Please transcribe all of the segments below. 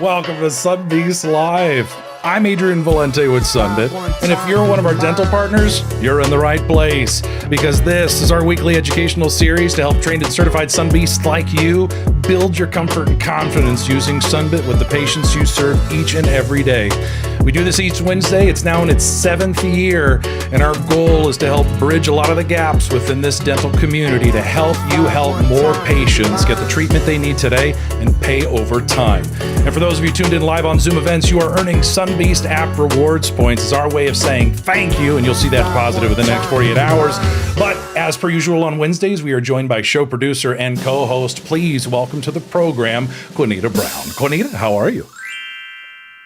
Welcome to Sunbeat Live. I'm Adrian Valente with Sunbit, and if you're one of our dental partners, you're in the right place, because this is our weekly educational series to help trained and certified Sunbeasts like you build your comfort and confidence using Sunbit with the patients you serve each and every day. We do this each Wednesday. It's now in its 7th year, and our goal is to help bridge a lot of the gaps within this dental community to help you help more patients get the treatment they need today and pay over time. And for those of you tuned in live on Zoom events, you are earning Sunbeast app rewards points. It's our way of saying thank you, and you'll see that positive within the next 48 hours. But as per usual on Wednesdays, we are joined by show producer and co-host. Please welcome to the program, Queenita Brown. Queenita, how are you?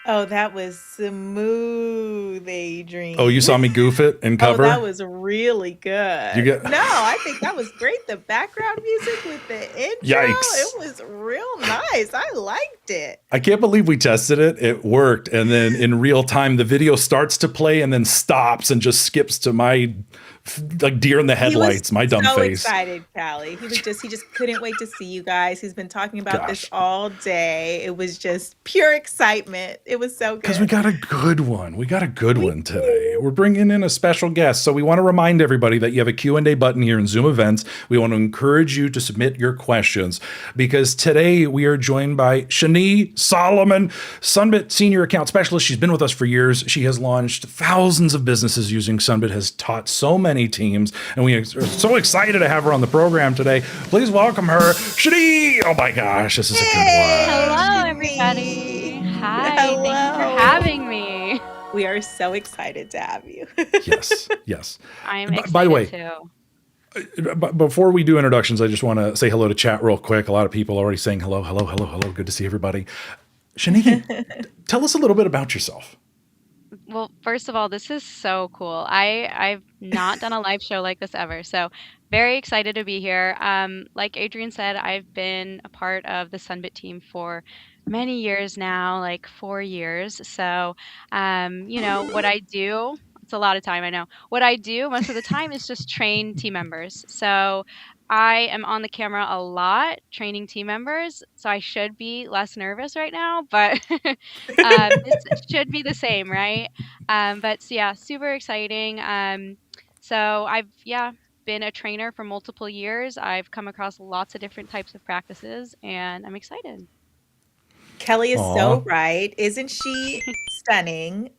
Oh, that was smooth, Adrian. Oh, you saw me goof it and cover? Oh, that was really good. No, I think that was great. The background music with the intro, Yikes. It was real nice. I liked it. I can't believe we tested it. It worked. And then in real time, the video starts to play and then stops and just skips to my like deer in the headlights, my dumb face. So excited, Callie. He just couldn't wait to see you guys. He's been talking about this all day. It was just pure excitement. It was so good. Because we got a good one. We got a good one today. We're bringing in a special guest. So we want to remind everybody that you have a Q&A button here in Zoom events. We want to encourage you to submit your questions, because today we are joined by Shani Solomon, Sunbit Senior Account Specialist. She's been with us for years. She has launched thousands of businesses using Sunbit, has taught so many teams, and we are so excited to have her on the program today. Please welcome her, Shani. Oh my gosh, this is a good one. Hello, everybody. Hi, Hello. thanks for having me. We are so excited to have you. Yes. I'm excited By the way, too. Before we do introductions, I just want to say hello to chat real quick. A lot of people already saying hello. Good to see everybody. Shani, tell us a little bit about yourself. Well, first of all, this is so cool. I've not done a live show like this ever, so very excited to be here. Like Adrian said, I've been a part of the Sunbit team for many years now, like 4 years. So, what I do, it's a lot of time, I know. What I do most of the time is just train team members. So I am on the camera a lot training team members, so I should be less nervous right now, but this should be the same, right? Super exciting. So I've been a trainer for multiple years. I've come across lots of different types of practices, and I'm excited. Kelly is so right. Isn't she stunning?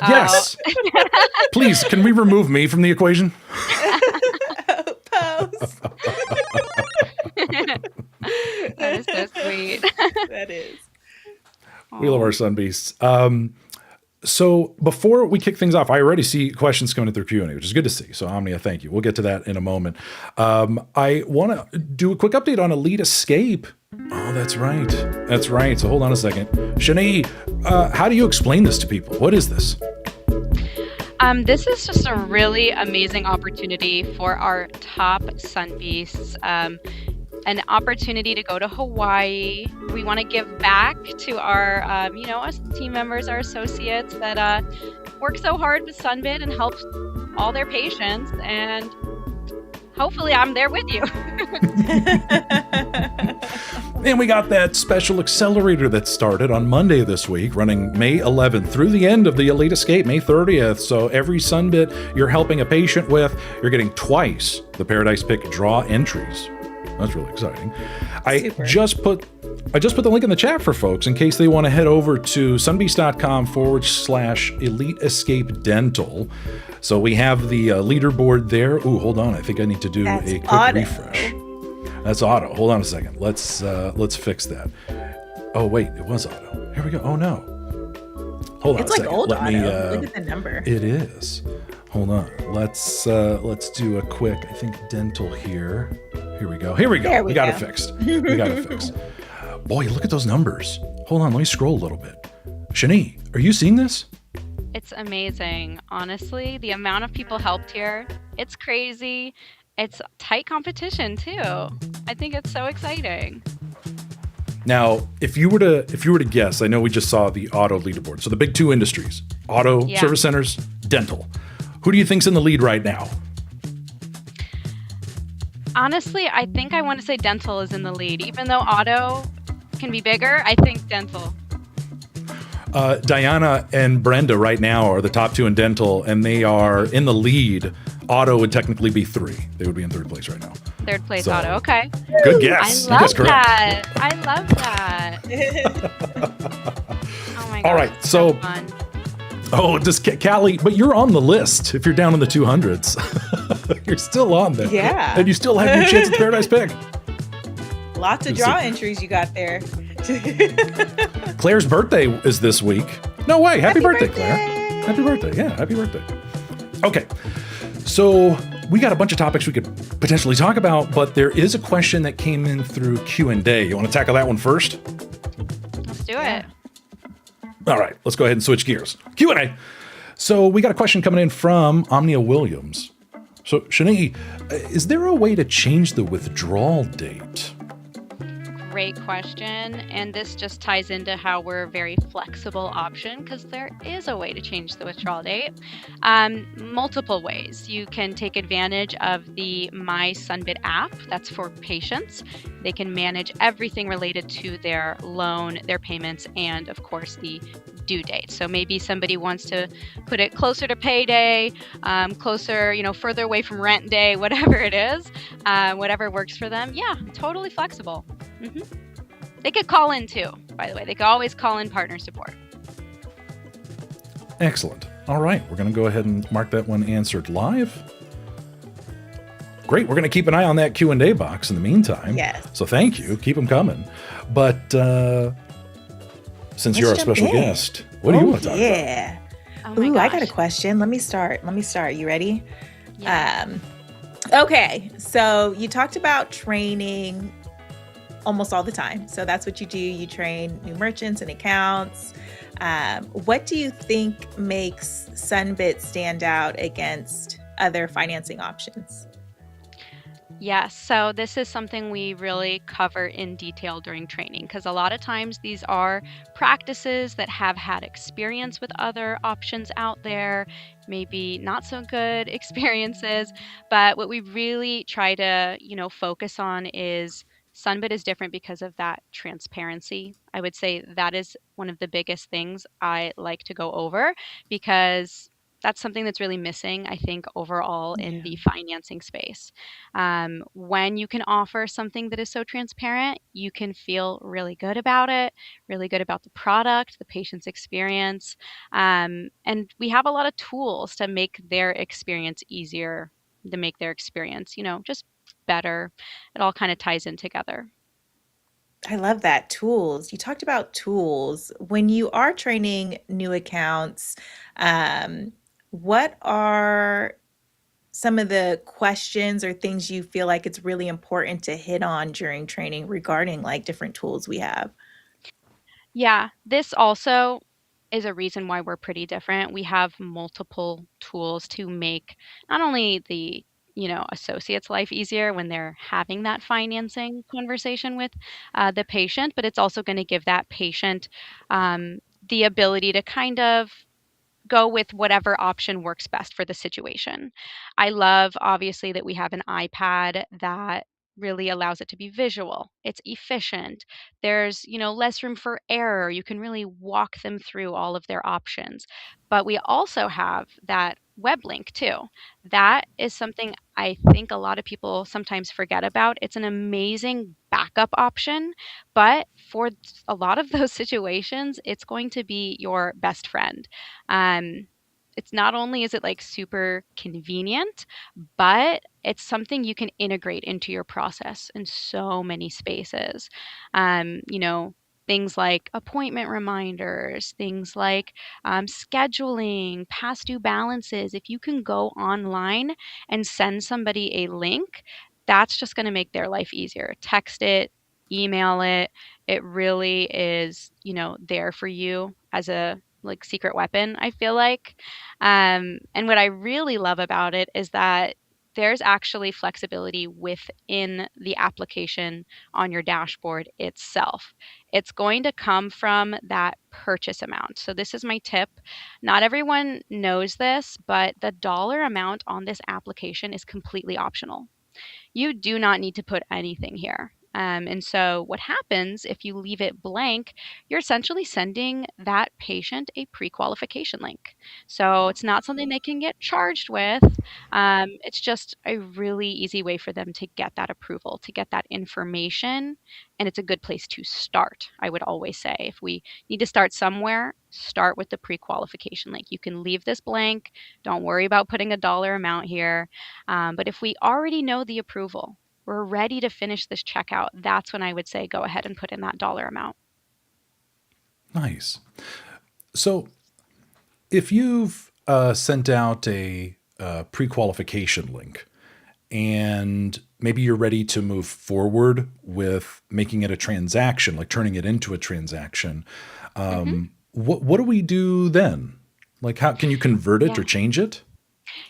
Yes. Please, can we remove me from the equation? Pose. That is so sweet. That is. We love our Sunbeasts. So before we kick things off, I already see questions coming in through Q&A, which is good to see. So Omnia, thank you. We'll get to that in a moment. I want to do a quick update on Elite Escape. Oh, that's right. That's right. So hold on a second. Shani, how do you explain this to people? What is this? This is just a really amazing opportunity for our top Sunbeasts. An opportunity to go to Hawaii. We want to give back to our, us team members, our associates that work so hard with Sunbit and help all their patients. And hopefully I'm there with you. And we got that special accelerator that started on Monday this week, running May 11th through the end of the Elite Escape, May 30th. So every Sunbit you're helping a patient with, you're getting twice the Paradise Pick draw entries. That's really exciting. I just put the link in the chat for folks in case they want to head over to sunbeast.com/Elite Escape Dental. So we have the leaderboard there. Ooh, hold on. I think I need to do a quick refresh. That's auto. Hold on a second. Let's fix that. Oh wait, it was auto. Here we go. Oh no. Hold on a second. It's like old auto. Look at the number. It is. Hold on. Let's do a quick, I think, dental here. Here we go. We got it fixed. Boy, look at those numbers. Hold on, let me scroll a little bit. Shani, are you seeing this? It's amazing. Honestly, the amount of people helped here, it's crazy. It's tight competition too. I think it's so exciting. Now, if you were to guess, I know we just saw the auto leaderboard. So the big two industries, auto service centers, dental. Who do you think's in the lead right now? Honestly, I think I want to say dental is in the lead. Even though auto can be bigger, I think dental. Diana and Brenda right now are the top two in dental, and they are in the lead. Auto would technically be three. They would be in third place right now. Third place So, auto. Okay. good I guess. You love guessed correct. that. I love that. Oh my gosh. All right, it's so fun. oh, just Callie, but you're on the list. If you're down in the 200s, you're still on there. Yeah. And you still have your chance at the Paradise Pick. Lots of draw entries you got there. Claire's birthday is this week. No way. Happy birthday, birthday. Claire. Happy birthday. Yeah, happy birthday. Okay. So we got a bunch of topics we could potentially talk about, but there is a question that came in through Q&A. You want to tackle that one first? Let's do it. All right, let's go ahead and switch gears. Q&A. So we got a question coming in from Omnia Williams. So Shani, is there a way to change the withdrawal date? Great question. And this just ties into how we're a very flexible option because there is a way to change the withdrawal date. Multiple ways. You can take advantage of the My Sunbit app. That's for patients. They can manage everything related to their loan, their payments, and of course the due date. So maybe somebody wants to put it closer to payday, closer, further away from rent day, whatever it is, whatever works for them. Yeah, totally flexible. They could call in too, by the way. They could always call in partner support. Excellent. All right, we're going to go ahead and mark that one answered live. Great. We're going to keep an eye on that Q&A box in the meantime. Yes. So thank you. Keep them coming. But since you're our special guest, what do you want to talk about? Oh my Ooh, I got a gosh. question. Let me start. You ready? Yeah. Okay. So you talked about training almost all the time. So that's what you do. You train new merchants and accounts. What do you think makes Sunbit stand out against other financing options? Yes, so this is something we really cover in detail during training because a lot of times these are practices that have had experience with other options out there, maybe not so good experiences, but what we really try to, focus on is Sunbit is different because of that transparency. I would say that is one of the biggest things I like to go over because that's something that's really missing, I think, overall in the financing space. When you can offer something that is so transparent, you can feel really good about it, really good about the product, the patient's experience. And we have a lot of tools to make their experience easier, to make their experience, just better. It all kind of ties in together. I love that. Tools. You talked about tools. When you are training new accounts, um, what are some of the questions or things you feel like it's really important to hit on during training regarding like different tools we have? Yeah, this also is a reason why we're pretty different. We have multiple tools to make not only the, associate's life easier when they're having that financing conversation with the patient, but it's also going to give that patient um, the ability to kind of go with whatever option works best for the situation. I love, obviously, that we have an iPad that really allows it to be visual. It's efficient. There's, less room for error. You can really walk them through all of their options. But we also have that web link too. That is something I think a lot of people sometimes forget about. It's an amazing backup option, but for a lot of those situations, it's going to be your best friend. Um, it's not only is it like super convenient, but it's something you can integrate into your process in so many spaces. Things like appointment reminders, things like scheduling, past due balances. If you can go online and send somebody a link, that's just going to make their life easier. Text it, email it. It really is, there for you as a like secret weapon, I feel like. And what I really love about it is that there's actually flexibility within the application on your dashboard itself. It's going to come from that purchase amount. So, this is my tip. Not everyone knows this, but the dollar amount on this application is completely optional. You do not need to put anything here. And so, what happens if you leave it blank, you're essentially sending that patient a pre qualification link. So, it's not something they can get charged with. It's just a really easy way for them to get that approval, to get that information. And it's a good place to start, I would always say. If we need to start somewhere, start with the pre qualification link. You can leave this blank. Don't worry about putting a dollar amount here. But if we already know the approval, we're ready to finish this checkout, that's when I would say go ahead and put in that dollar amount. Nice. So if you've sent out a pre-qualification link and maybe you're ready to move forward with making it a transaction, like turning it into a transaction, hmm what do we do then? Like, how can you convert it or Yeah. change it?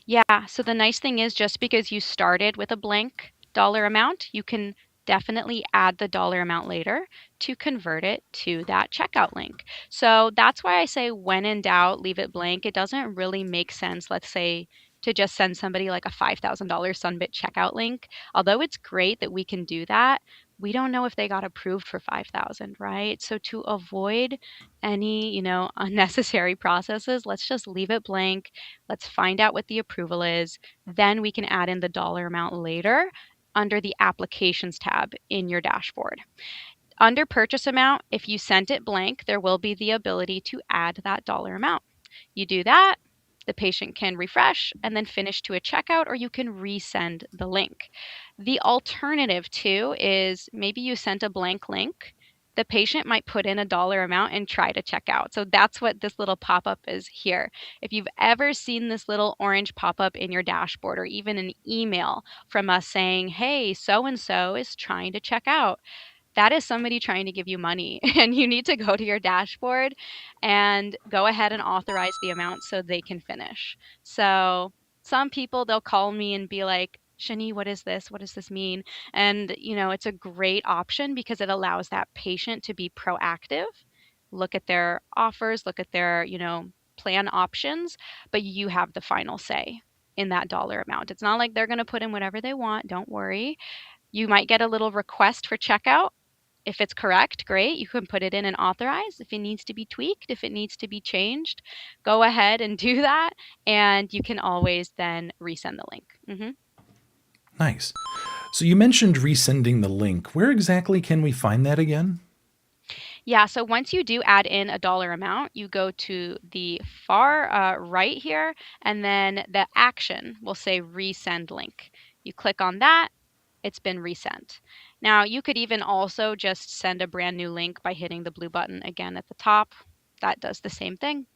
Yeah. So the nice thing is just because you started with a blank dollar amount, you can definitely add the dollar amount later to convert it to that checkout link. So that's why I say when in doubt, leave it blank. It doesn't really make sense, let's say, to just send somebody like a $5,000 Sunbit checkout link. Although it's great that we can do that, we don't know if they got approved for 5,000, right? So to avoid any, unnecessary processes, let's just leave it blank. Let's find out what the approval is. Then we can add in the dollar amount later under the applications tab in your dashboard. Under purchase amount, if you sent it blank, there will be the ability to add that dollar amount. You do that, the patient can refresh and then finish to a checkout, or you can resend the link. The alternative, too, is maybe you sent a blank link. The patient might put in a dollar amount and try to check out. So that's what this little pop up is here. If you've ever seen this little orange pop up in your dashboard or even an email from us saying, hey, so and so is trying to check out, that is somebody trying to give you money and you need to go to your dashboard and go ahead and authorize the amount so they can finish. So some people, they'll call me and be like, Shani, what is this? What does this mean? And it's a great option because it allows that patient to be proactive, look at their offers, look at their plan options, but you have the final say in that dollar amount. It's not like they're going to put in whatever they want, don't worry. You might get a little request for checkout. If it's correct, great. You can put it in and authorize. If it needs to be tweaked, if it needs to be changed, go ahead and do that. And you can always then resend the link. Nice. So you mentioned resending the link. Where exactly can we find that again? Yeah, so once you do add in a dollar amount, you go to the far right here, and then the action will say resend link. You click on that, it's been resent. Now, you could even also just send a brand new link by hitting the blue button again at the top. That does the same thing.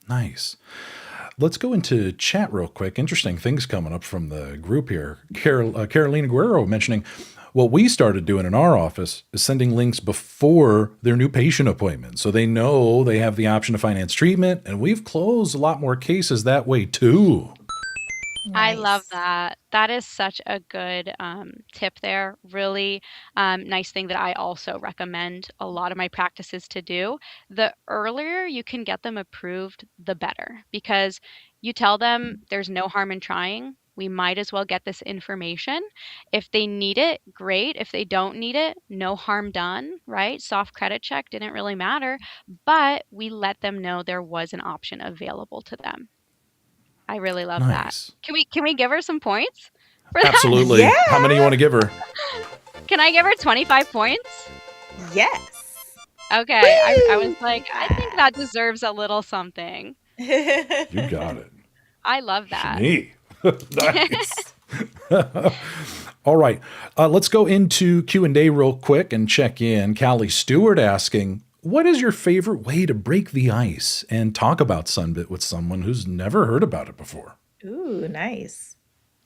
Nice. Let's go into chat real quick. Interesting things coming up from the group here. Carolina Guerrero mentioning what we started doing in our office is sending links before their new patient appointment. So they know they have the option to finance treatment. And we've closed a lot more cases that way too. I love Nice. that. That is such a good tip there. Really nice thing that I also recommend a lot of my practices to do. The earlier you can get them approved, the better, because you tell them there's no harm in trying. We might as well get this information. If they need it, great. If they don't need it, no harm done, right? Soft credit check didn't really matter, but we let them know there was an option available to them. I really love that. Nice. Can we give her some points for that? Absolutely. How many you Yeah. want to give her? Can I give her 25 points? Yes. Okay. I was Woo! like, I think that deserves a little something. You got it. I love that. Shani. Nice. All right. Let's go into Q&A real quick and check in. Callie Stewart asking, what is your favorite way to break the ice and talk about Sunbit with someone who's never heard about it before? Ooh, nice.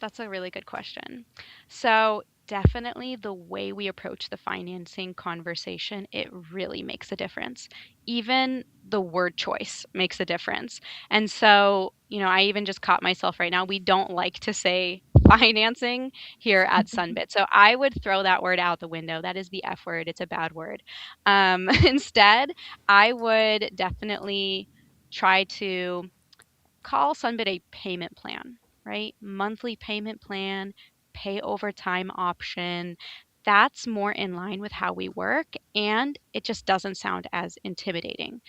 That's a really good question. So, definitely the way we approach the financing conversation, it really makes a difference. Even the word choice makes a difference. And so, I even just caught myself right now. We don't like to say financing here at Sunbit. So, I would throw that word out the window. That is the F word, it's a bad word. Instead, I would definitely try to call Sunbit a payment plan. right? Monthly payment plan, pay over time option. That's more in line with how we work, and it just doesn't sound as intimidating.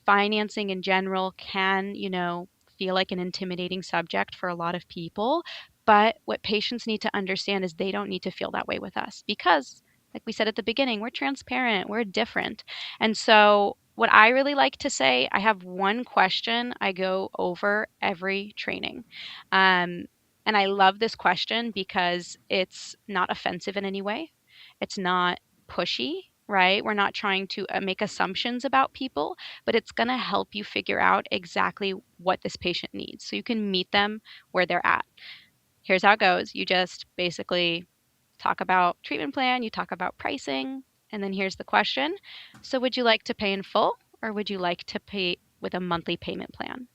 Financing in general can, feel like an intimidating subject for a lot of people. But what patients need to understand is they don't need to feel that way with us because, like we said at the beginning, we're transparent, we're different. And so, what I really like to say, I have one question I go over every training. Um, and I love this question because it's not offensive in any way, it's not pushy, right? We're not trying to make assumptions about people, but it's going to help you figure out exactly what this patient needs so you can meet them where they're at. Here's how it goes. You just basically talk about treatment plan, you talk about pricing, and then here's the question. So would you like to pay in full or would you like to pay with a monthly payment plan?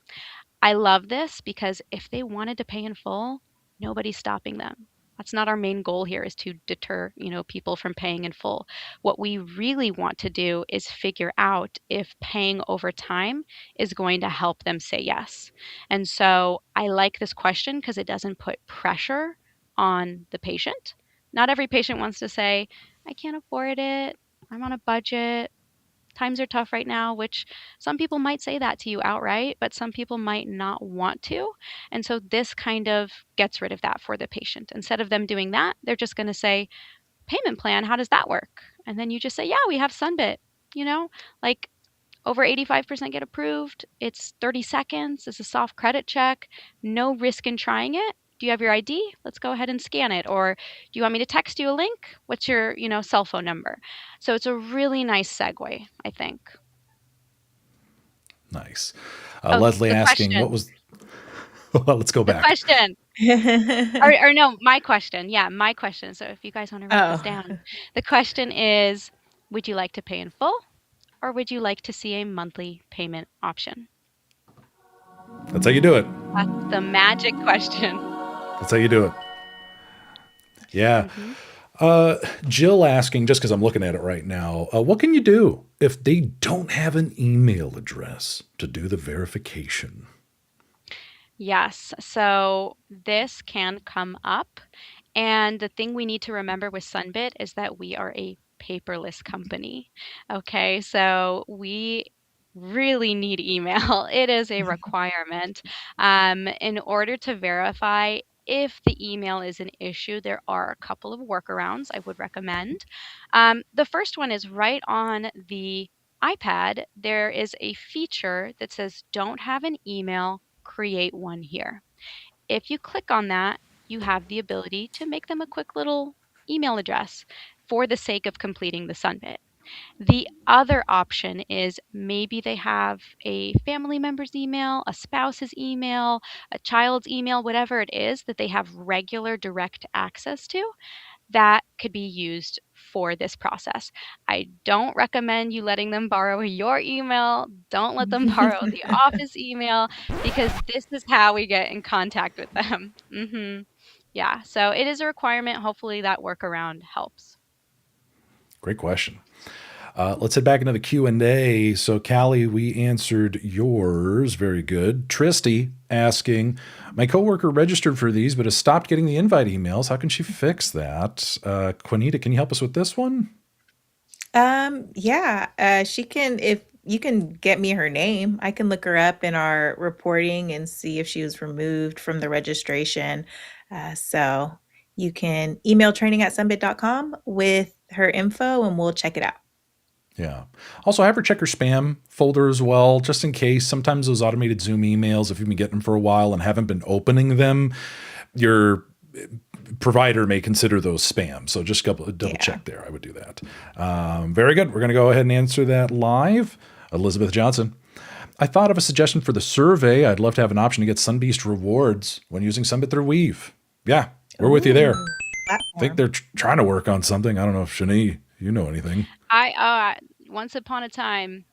I love this because if they wanted to pay in full, nobody's stopping them. That's not our main goal here is to deter, people from paying in full. What we really want to do is figure out if paying over time is going to help them say yes. And so I like this question because it doesn't put pressure on the patient. Not every patient wants to say, I can't afford it. I'm on a budget. Times are tough right now, which some people might say that to you outright, but some people might not want to. And so this kind of gets rid of that for the patient. Instead of them doing that, they're just going to say, payment plan, how does that work? And then you just say, yeah, we have Sunbit, you know, like over 85% get approved. It's 30 seconds. It's a soft credit check. No risk in trying it. Do you have your ID? Let's go ahead and scan it. Or do you want me to text you a link? What's your, cell phone number? So it's a really nice segue, I think. Nice. Oh, Leslie the asking, what question. was. Well, let's go The back. question. Or no, my question. Yeah, my question. So if you guys want to write this Oh. down, the question is, would you like to pay in full or would you like to see a monthly payment option? That's how you do it. That's the magic question. That's how you do it. Yeah. Hmm. Jill asking, just because I'm looking at it right now, what can you do if they don't have an email address to do the verification? Yes. So this can come up. And the thing we need to remember with Sunbit is that we are a paperless company. Okay. So we really need email. It is a requirement. In order to verify if the email is an issue, there are a couple of workarounds I would recommend. The first one is right on the iPad, there is a feature that says, don't have an email, create one here. If you click on that, you have the ability to make them a quick little email address for the sake of completing the Sunbit. The other option is maybe they have a family member's email, a spouse's email, a child's email, whatever it is that they have regular direct access to that could be used for this process. I don't recommend you letting them borrow your email. Don't let them borrow the office email because this is how we get in contact with them. Yeah, so it is a requirement. Hopefully that workaround helps. Great question. Let's head back into the Q&A. So, Callie, we answered yours. Very good. Tristy asking, my coworker registered for these, but has stopped getting the invite emails. How can she fix that? Queenita, can you help us with this one? Yeah, she can, if you can get me her name, I can look her up in our reporting and see if she was removed from the registration. So you can email training@sunbit.com with her info and we'll check it out. Yeah. Also, have her check her spam folder as well, just in case. Sometimes those automated Zoom emails, if you've been getting them for a while and haven't been opening them, your provider may consider those spam. So just double check there. I would do that. Very good. We're going to go ahead and answer that live. Elizabeth Johnson. I thought of a suggestion for the survey. I'd love to have an option to get Sunbeast rewards when using Sunbit through Weave. Yeah, we're with you there. I think they're trying to work on something. I don't know if Shani, you know anything. Once upon a time,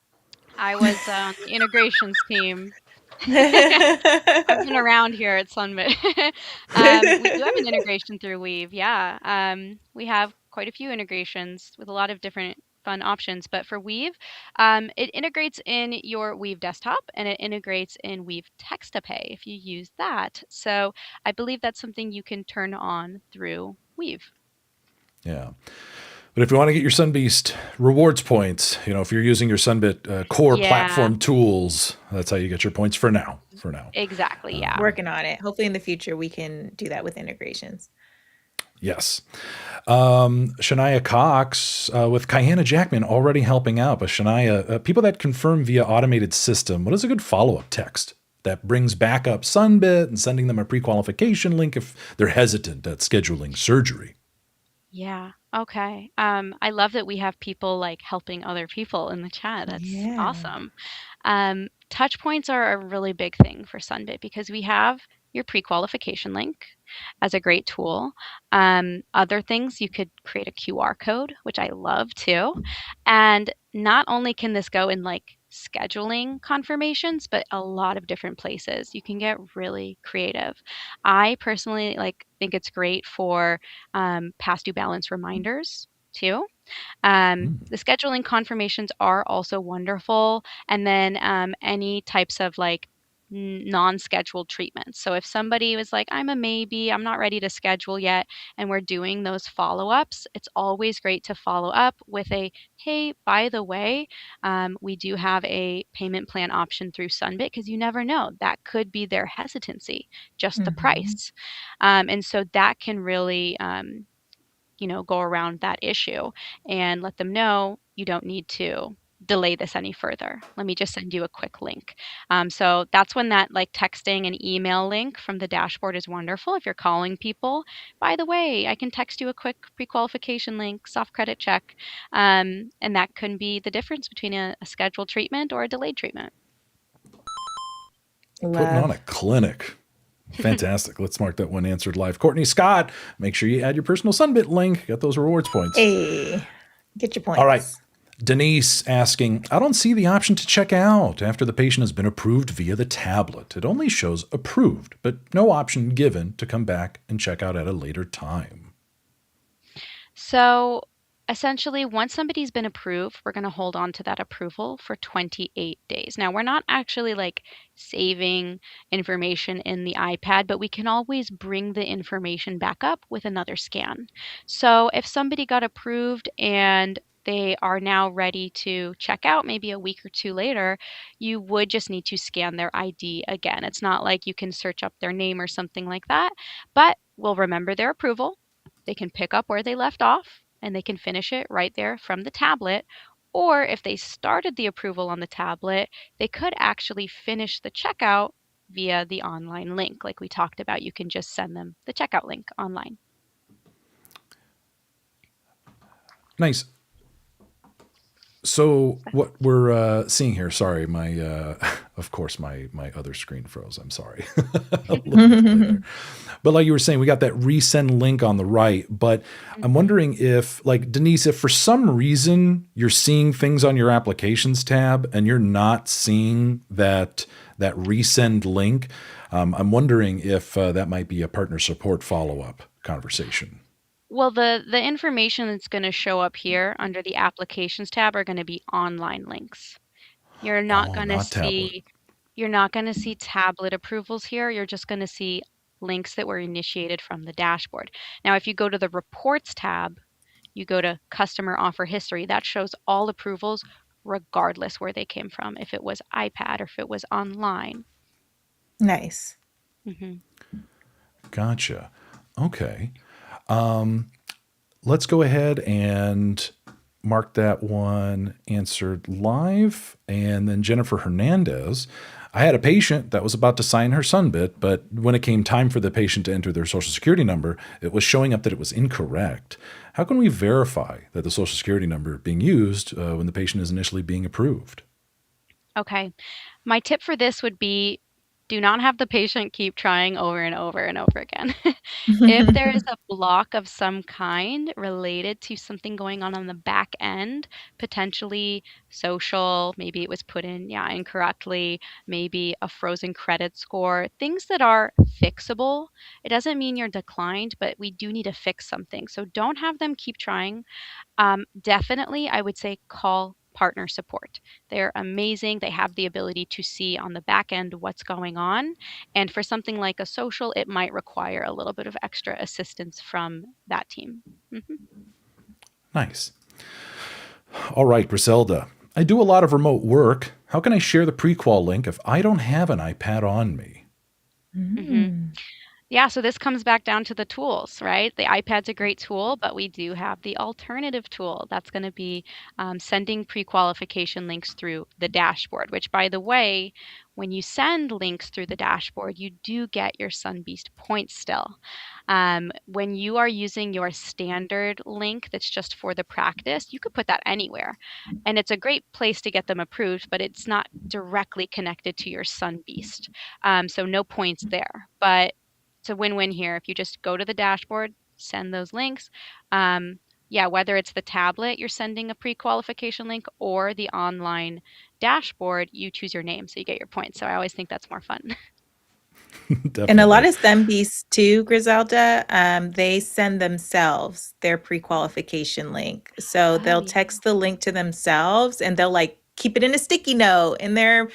I was on the integrations team. I've been around here at Sunbit. We do have an integration through Weave, yeah. We have quite a few integrations with a lot of different fun options. But for Weave, it integrates in your Weave desktop and it integrates in Weave Text to Pay if you use that. So I believe that's something you can turn on through Weave. Yeah. But if you want to get your Sunbeast rewards points, if you're using your Sunbit core platform tools, that's how you get your points for now. Exactly. Yeah. Working on it. Hopefully in the future we can do that with integrations. Yes. Shania Cox with Kayana Jackman already helping out. But Shania, people that confirm via automated system, what is a good follow-up text that brings back up Sunbit and sending them a pre-qualification link if they're hesitant at scheduling surgery? Yeah. Okay. I love that we have people like helping other people in the chat. That's awesome. Touch points are a really big thing for Sunbit because we have your pre-qualification link as a great tool. Other things, you could create a QR code, which I love too. And not only can this go in like scheduling confirmations, but a lot of different places. You can get really creative. I personally think it's great for past due balance reminders too. The scheduling confirmations are also wonderful. And then any types of like non-scheduled treatments. So if somebody was like, I'm a maybe, I'm not ready to schedule yet, and we're doing those follow-ups, it's always great to follow up with a, hey, by the way, we do have a payment plan option through Sunbit because you never know. That could be their hesitancy, just the price. And so that can really go around that issue and let them know you don't need to delay this any further. Let me just send you a quick link. So that's when that like texting and email link from the dashboard is wonderful. If you're calling people, by the way, I can text you a quick pre-qualification link, soft credit check. And that can be the difference between a scheduled treatment or a delayed treatment. Putting on a clinic. Fantastic. Let's mark that one answered live. Courtney Scott, make sure you add your personal Sunbit link. Get those rewards points. Hey, get your points. All right. Denise asking, I don't see the option to check out after the patient has been approved via the tablet. It only shows approved, but no option given to come back and check out at a later time. So essentially, once somebody's been approved, we're going to hold on to that approval for 28 days. Now, we're not actually like saving information in the iPad, but we can always bring the information back up with another scan. So if somebody got approved and they are now ready to check out maybe a week or two later, you would just need to scan their ID again. It's not like you can search up their name or something like that, but we'll remember their approval. They can pick up where they left off and they can finish it right there from the tablet. Or if they started the approval on the tablet, they could actually finish the checkout via the online link. Like we talked about, you can just send them the checkout link online. Nice. So what we're seeing here, sorry, of course, my other screen froze. I'm sorry. But like you were saying, we got that resend link on the right. But I'm wondering if, like, Denise, if for some reason you're seeing things on your applications tab and you're not seeing that resend link, I'm wondering if that might be a partner support follow-up conversation. Well, the information that's going to show up here under the applications tab are going to be online links. You're not going to see tablet approvals here. You're just going to see links that were initiated from the dashboard. Now, if you go to the reports tab, you go to customer offer history, that shows all approvals regardless where they came from, if it was iPad or if it was online. Nice. Gotcha. Okay. Let's go ahead and mark that one answered live. And then Jennifer Hernandez, I had a patient that was about to sign her Sunbit, but when it came time for the patient to enter their social security number, it was showing up that it was incorrect. How can we verify that the social security number being used when the patient is initially being approved? Okay. My tip for this would be Do not have the patient keep trying over and over and over again. If there is a block of some kind related to something going on the back end, potentially social, maybe it was put in, yeah, incorrectly, maybe a frozen credit score, things that are fixable. It doesn't mean you're declined, but we do need to fix something. So don't have them keep trying. Definitely, I would say call partner support. They're amazing. They have the ability to see on the back end what's going on. And for something like a social, it might require a little bit of extra assistance from that team. Mhm. Nice. All right, Griselda. I do a lot of remote work. How can I share the prequal link if I don't have an iPad on me? Mhm. Yeah, so this comes back down to the tools, right? The iPad's a great tool, but we do have the alternative tool. That's going to be sending pre-qualification links through the dashboard, which, by the way, when you send links through the dashboard, you do get your Sunbeast points still. When you are using your standard link that's just for the practice, you could put that anywhere. And it's a great place to get them approved, but it's not directly connected to your Sunbeast. So no points there. But it's a win-win here. If you just go to the dashboard, send those links. Yeah, whether it's the tablet, you're sending a pre-qualification link, or the online dashboard, you choose your name, so you get your points. So I always think that's more fun. And a lot Definitely. of Sun Beasts too, Griselda, they send themselves their pre-qualification link. So Oh, they'll yeah. text the link to themselves and they'll like keep it in a sticky note in their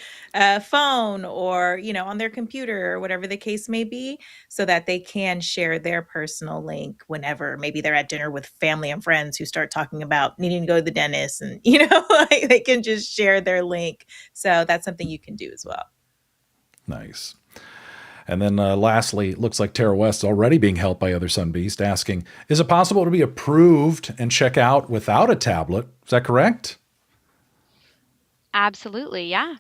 phone or, on their computer or whatever the case may be, so that they can share their personal link whenever maybe they're at dinner with family and friends who start talking about needing to go to the dentist and, like they can just share their link. So that's something you can do as well. Nice. And then lastly, it looks like Tara West's already being helped by other Sunbeast asking, is it possible to be approved and check out without a tablet? Is that correct? Absolutely, yeah.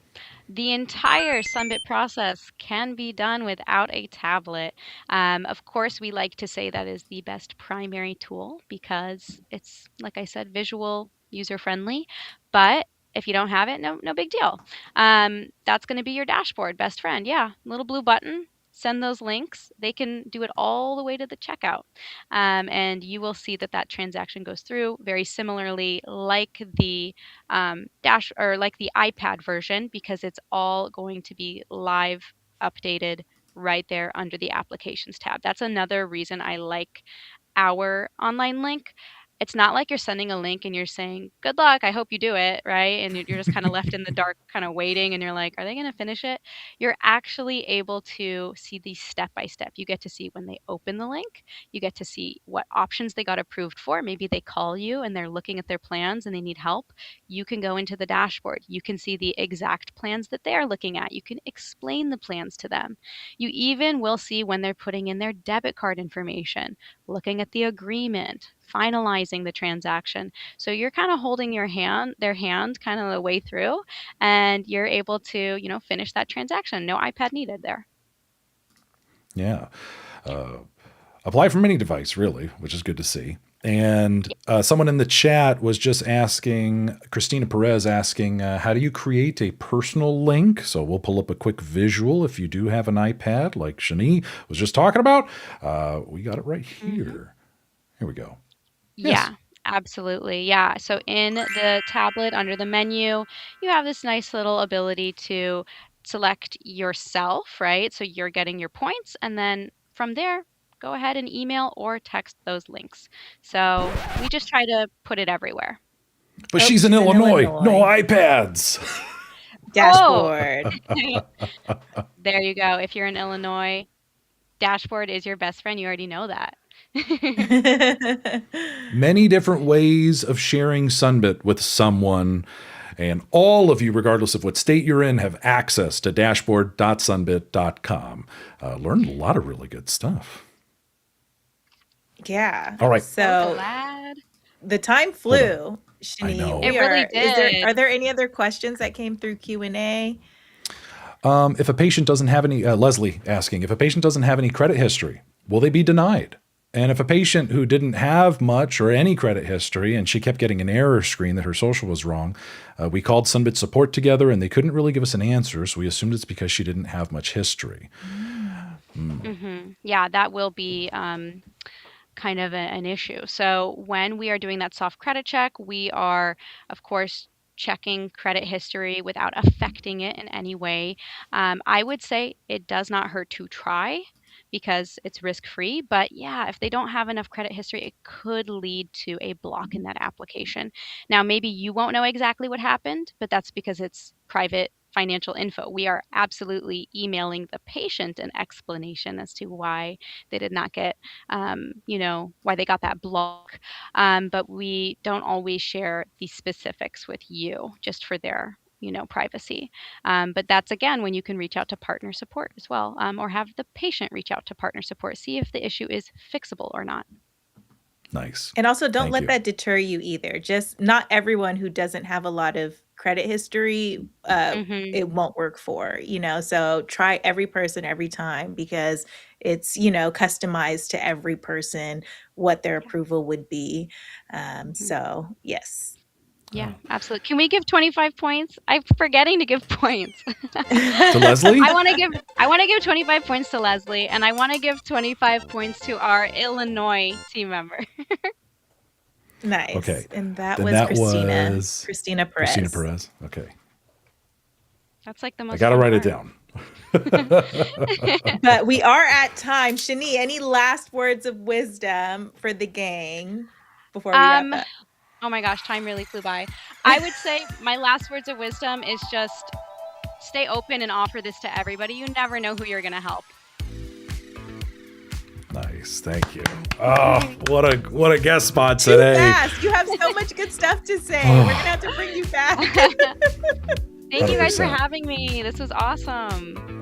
The entire Sunbit process can be done without a tablet. Of course, we like to say that is the best primary tool because it's, like I said, visual, user friendly. But if you don't have it, no big deal. That's going to be your dashboard, best friend. Yeah, little blue button. Send those links. They can do it all the way to the checkout, and you will see that transaction goes through very similarly, like the dash or like the iPad version, because it's all going to be live updated right there under the applications tab. That's another reason I like our online link. It's not like you're sending a link and you're saying, good luck, I hope you do it, right? And you're just kind of left in the dark, kind of waiting, and you're like, are they going to finish it? You're actually able to see the step by step. You get to see when they open the link, you get to see what options they got approved for. Maybe they call you and they're looking at their plans and they need help. You can go into the dashboard. You can see the exact plans that they're looking at. You can explain the plans to them. You even will see when they're putting in their debit card information, looking at the agreement, finalizing the transaction. So you're kind of holding their hand kind of the way through, and you're able to, finish that transaction. No iPad needed there. Yeah. Apply from any device, really, which is good to see. And someone in the chat was just asking, Christina Perez asking, how do you create a personal link? So we'll pull up a quick visual if you do have an iPad, like Shani was just talking about. We got it right here. Mm-hmm. Here we go. Yeah. Yes. Absolutely. Yeah. So in the tablet under the menu, you have this nice little ability to select yourself, right? So you're getting your points. And then from there, go ahead and email or text those links. So we just try to put it everywhere. But Oh, she's in she's in Illinois. No Illinois. iPads. Oh, Dashboard. there you go. If you're in Illinois, dashboard is your best friend. You already know that. Many different ways of sharing Sunbit with someone. And all of you, regardless of what state you're in, have access to dashboard.sunbit.com. Learned a lot of really good stuff. Yeah. All right. So glad. The time flew, Shani. I know. It really did. Are there any other questions that came through Q&A? If a patient doesn't have any, Leslie asking, if a patient doesn't have any credit history, will they be denied? And if a patient who didn't have much or any credit history and she kept getting an error screen that her social was wrong, we called Sunbit support together and they couldn't really give us an answer. So we assumed it's because she didn't have much history. Yeah, that will be kind of an issue. So when we are doing that soft credit check, we are, of course, checking credit history without affecting it in any way. I would say it does not hurt to try because it's risk-free. But yeah, if they don't have enough credit history, it could lead to a block in that application. Now, maybe you won't know exactly what happened, but that's because it's private financial info. We are absolutely emailing the patient an explanation as to why they did not get, why they got that block. But we don't always share the specifics with you just for their privacy. But that's again when you can reach out to partner support as well, or have the patient reach out to partner support, see if the issue is fixable or not. Nice. And also don't Thank let you. that deter you either. Just not everyone who doesn't have a lot of credit history, it won't work for, so try every person every time because it's, customized to every person what their approval would be. So yes. Yeah, absolutely. Can we give 25 points? I'm forgetting to give points. To Leslie? I want to give 25 points to Leslie, and I want to give 25 points to our Illinois team member. Nice. Okay. And that Then was that Christina. was Christina Perez. Christina Perez. Okay. That's like the most I got to fun write it part. down. But we are at time. Shani, any last words of wisdom for the gang before we wrap up? Oh my gosh, time really flew by. I would say my last words of wisdom is just stay open and offer this to everybody. You never know who you're going to help. Nice. Thank you. Oh, what a guest spot today. Too fast. You have so much good stuff to say. We're going to have to bring you back. Thank you guys for 100%. having me. This was awesome.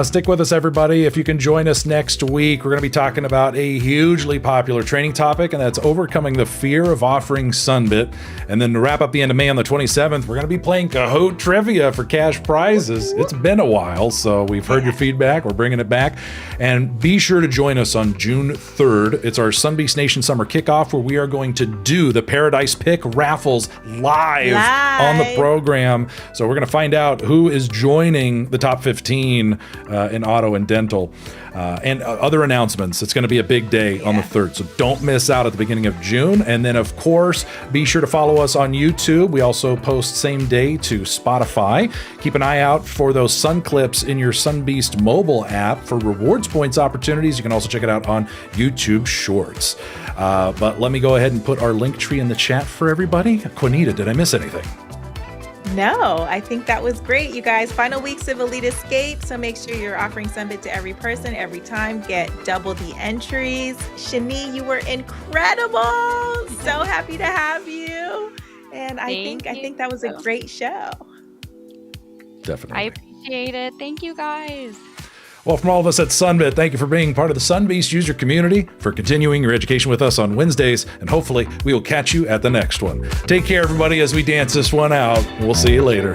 Stick with us, everybody. If you can join us next week, we're going to be talking about a hugely popular training topic, and that's overcoming the fear of offering Sunbit. And then to wrap up the end of May on the 27th, we're going to be playing Kahoot Trivia for cash prizes. It's been a while, so we've heard your feedback. We're bringing it back. And be sure to join us on June 3rd. It's our Sunbeast Nation Summer Kickoff, where we are going to do the Paradise Pick raffles live on the program. So we're going to find out who is joining the top 15 in auto and dental, and other announcements. It's going to be a big day on the 3rd, so don't miss out at the beginning of June. And then, of course, be sure to follow us on YouTube. We also post same day to Spotify. Keep an eye out for those Sun Clips in your Sunbeast mobile app for rewards points opportunities. You can also check it out on YouTube Shorts. But let me go ahead and put our link tree in the chat for everybody. Queenita, did I miss anything? No, I think that was great, you guys. Final weeks of Elite Escape, so make sure you're offering Sunbit to every person every time. Get double the entries. Shani, you were incredible. So happy to have you. And I think that was a great show. Definitely. I appreciate it. Thank you, guys. Well, from all of us at Sunbit, thank you for being part of the Sunbeast user community, for continuing your education with us on Wednesdays, and hopefully we will catch you at the next one. Take care, everybody, as we dance this one out. We'll see you later.